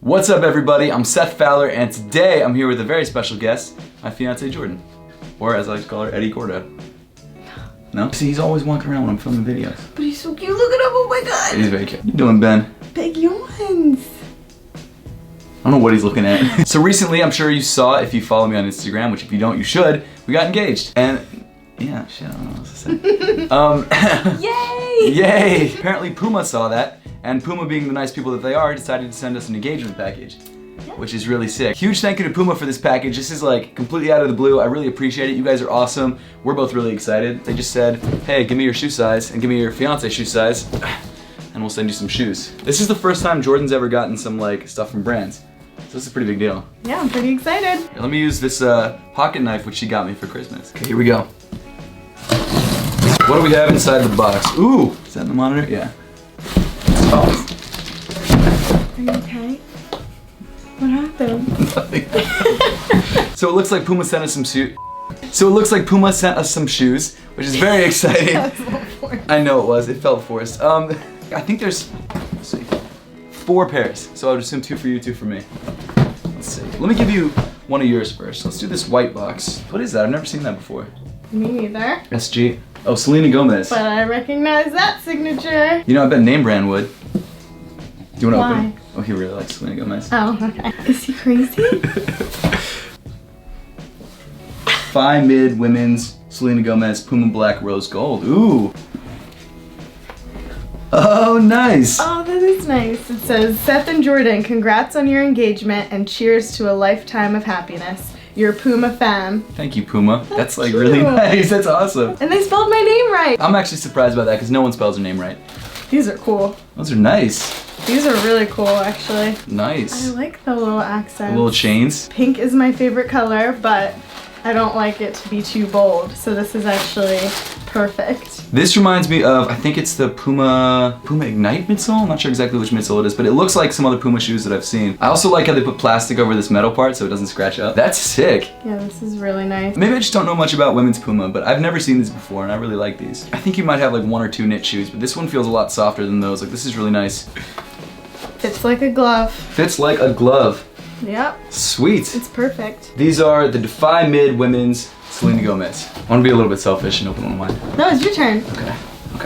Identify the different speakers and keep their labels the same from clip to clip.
Speaker 1: What's up everybody, I'm Seth Fowler and today I'm here with a very special guest, my fiance Jordan. Or as I like to call her, Eddie Gordo. No? See, he's always walking around when I'm filming videos.
Speaker 2: But he's so cute, look at him, oh my god!
Speaker 1: He's very cute. What you doing, Ben?
Speaker 2: Big yawns.
Speaker 1: I don't know what he's looking at. So recently, I'm sure you saw, if you follow me on Instagram, which if you don't, you should, we got engaged. And yeah, shit, I don't know what else to say.
Speaker 2: Yay!
Speaker 1: Yay! Apparently Puma saw that, and Puma being the nice people that they are, decided to send us an engagement package. Which is really sick. Huge thank you to Puma for this package. This is like completely out of the blue. I really appreciate it. You guys are awesome. We're both really excited. They just said, hey, give me your shoe size and give me your fiance shoe size and we'll send you some shoes. This is the first time Jordan's ever gotten some like stuff from brands. So this is a pretty big deal.
Speaker 2: Yeah, I'm pretty excited.
Speaker 1: Here, let me use this pocket knife which she got me for Christmas. Okay, here we go. What do we have inside the box? Ooh, is that in the monitor? Yeah. Oh.
Speaker 2: Are you okay? What happened?
Speaker 1: So it looks like Puma sent us some shoes, which is very exciting.
Speaker 2: That was a little forced.
Speaker 1: I know it was. It felt forced. I think there's, let's see, 4 pairs. So I would assume 2 for you, 2 for me. Let's see. Let me give you one of yours first. Let's do this white box. What is that? I've never seen that before.
Speaker 2: Me neither.
Speaker 1: SG. Oh, Selena Gomez.
Speaker 2: But I recognize that signature.
Speaker 1: You know, I bet name brand would. Do you want to
Speaker 2: Why?
Speaker 1: open it? Oh, he really likes Selena Gomez.
Speaker 2: Oh, okay. Is he crazy?
Speaker 1: Phi Mid Women's Selena Gomez Puma Black Rose Gold. Ooh. Oh, nice.
Speaker 2: Oh, that is nice. It says, Seth and Jordan, congrats on your engagement and cheers to a lifetime of happiness. You're a Puma fan.
Speaker 1: Thank you, Puma. That's like
Speaker 2: cute.
Speaker 1: really nice. That's awesome.
Speaker 2: And they spelled my name right.
Speaker 1: I'm actually surprised by that because no one spells her name right.
Speaker 2: These are cool.
Speaker 1: Those are nice.
Speaker 2: These are really cool, actually.
Speaker 1: Nice.
Speaker 2: I like the little accents.
Speaker 1: The little chains.
Speaker 2: Pink is my favorite color, but I don't like it to be too bold, so this is actually perfect.
Speaker 1: This reminds me of, I think it's the Puma Ignite midsole? I'm not sure exactly which midsole it is, but it looks like some other Puma shoes that I've seen. I also like how they put plastic over this metal part so it doesn't scratch up. That's sick.
Speaker 2: Yeah, this is really nice.
Speaker 1: Maybe I just don't know much about women's Puma, but I've never seen these before and I really like these. I think you might have like 1 or 2 knit shoes, but this one feels a lot softer than those. Like this is really nice.
Speaker 2: Fits like a glove.
Speaker 1: Fits like a glove.
Speaker 2: Yep.
Speaker 1: Sweet.
Speaker 2: It's perfect.
Speaker 1: These are the Defy Mid Women's Selena Gomez. I want to be a little bit selfish and open one of mine.
Speaker 2: No, it's your turn.
Speaker 1: Okay,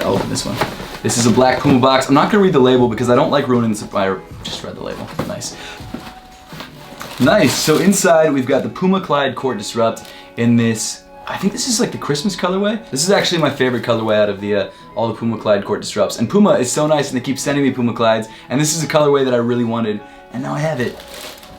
Speaker 1: I'll open this one. This is a black Puma box. I'm not gonna read the label because I don't like ruining the surprise. Just read the label. Nice. Nice, so inside we've got the Puma Clyde Court Disrupt in this, I think this is like the Christmas colorway. This is actually my favorite colorway out of the all the Puma Clyde Court Disrupts. And Puma is so nice and they keep sending me Puma Clydes. And this is a colorway that I really wanted and now I have it.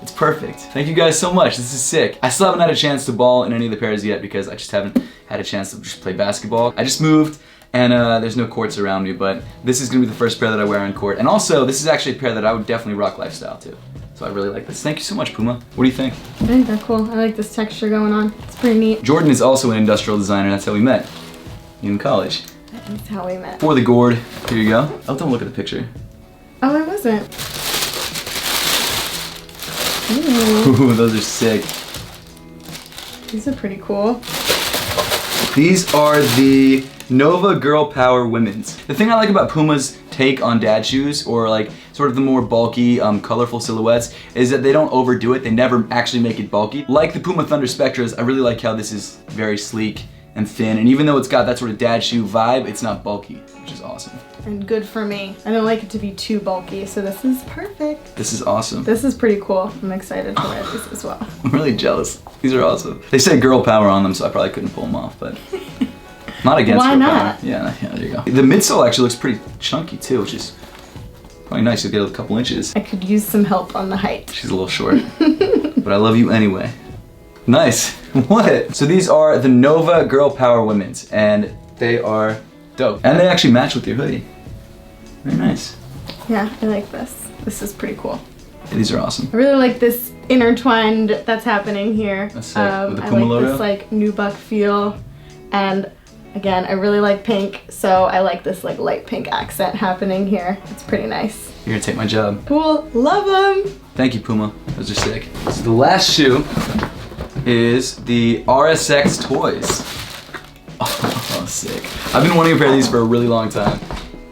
Speaker 1: It's perfect. Thank you guys so much. This is sick. I still haven't had a chance to ball in any of the pairs yet because I just haven't had a chance to just play basketball. I just moved and there's no courts around me, but this is gonna be the first pair that I wear on court. And also, this is actually a pair that I would definitely rock lifestyle too. So I really like this. Thank you so much, Puma. What do you think?
Speaker 2: I think they're cool. I like this texture going on. It's pretty neat.
Speaker 1: Jordan is also an industrial designer. That's how we met in college.
Speaker 2: That is how we met.
Speaker 1: For the gourd, here you go. Oh, don't look at the picture.
Speaker 2: Oh, I wasn't.
Speaker 1: Ooh, those are sick.
Speaker 2: These are pretty cool.
Speaker 1: These are the Nova Girl Power Women's. The thing I like about Puma's take on dad shoes, or like sort of the more bulky, colorful silhouettes, is that they don't overdo it. They never actually make it bulky. Like the Puma Thunder Spectras, I really like how this is very sleek and thin, and even though it's got that sort of dad shoe vibe, it's not bulky, which is awesome.
Speaker 2: And good for me. I don't like it to be too bulky, so this is perfect.
Speaker 1: This is awesome.
Speaker 2: This is pretty cool. I'm excited to wear these as well.
Speaker 1: I'm really jealous. These are awesome. They say girl power on them, so I probably couldn't pull them off, but not against
Speaker 2: Why
Speaker 1: girl
Speaker 2: not?
Speaker 1: power. Yeah, there you go. The midsole actually looks pretty chunky too, which is probably nice to get a couple inches.
Speaker 2: I could use some help on the height.
Speaker 1: She's a little short, but I love you anyway. Nice. What? So these are the Nova Girl Power Women's, and they are dope. And they actually match with your hoodie. Very nice.
Speaker 2: Yeah, I like this. This is pretty cool.
Speaker 1: Yeah, these are awesome.
Speaker 2: I really like this intertwined that's happening here.
Speaker 1: That's sick. With the
Speaker 2: I
Speaker 1: Puma
Speaker 2: like
Speaker 1: logo?
Speaker 2: this like nubuck feel, and again, I really like pink, so I like this like light pink accent happening here. It's pretty nice.
Speaker 1: You're gonna take my job.
Speaker 2: Cool, love them.
Speaker 1: Thank you, Puma. Those are sick. So the last shoe is the RSX Toys. Oh, sick. I've been wanting a pair of these for a really long time.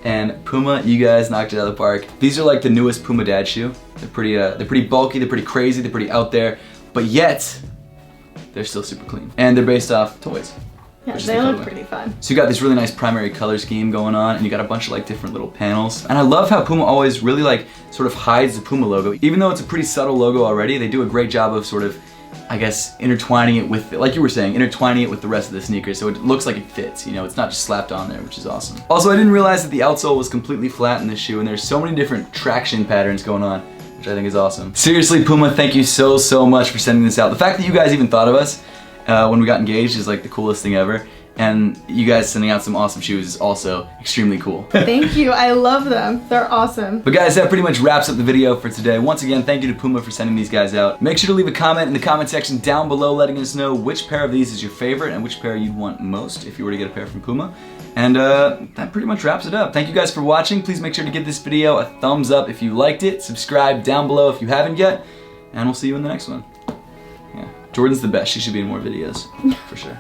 Speaker 1: And Puma, you guys knocked it out of the park. These are like the newest Puma dad shoe. They're pretty bulky, they're pretty crazy, they're pretty out there, but yet they're still super clean. And they're based off toys.
Speaker 2: Yeah, they look pretty fun.
Speaker 1: So you got this really nice primary color scheme going on, and you got a bunch of like different little panels. And I love how Puma always really like sort of hides the Puma logo. Even though it's a pretty subtle logo already, they do a great job of sort of, I guess, intertwining it with, like you were saying, intertwining it with the rest of the sneaker, so it looks like it fits, you know, it's not just slapped on there, which is awesome. Also, I didn't realize that the outsole was completely flat in this shoe, and there's so many different traction patterns going on, which I think is awesome. Seriously, Puma, thank you so much for sending this out. The fact that you guys even thought of us when we got engaged is like the coolest thing ever. And you guys sending out some awesome shoes is also extremely cool.
Speaker 2: Thank you, I love them. They're awesome.
Speaker 1: But guys, that pretty much wraps up the video for today. Once again, thank you to Puma for sending these guys out. Make sure to leave a comment in the comment section down below letting us know which pair of these is your favorite and which pair you'd want most if you were to get a pair from Puma. And that pretty much wraps it up. Thank you guys for watching. Please make sure to give this video a thumbs up if you liked it. Subscribe down below if you haven't yet. And we'll see you in the next one. Yeah, Jordan's the best. She should be in more videos, for sure.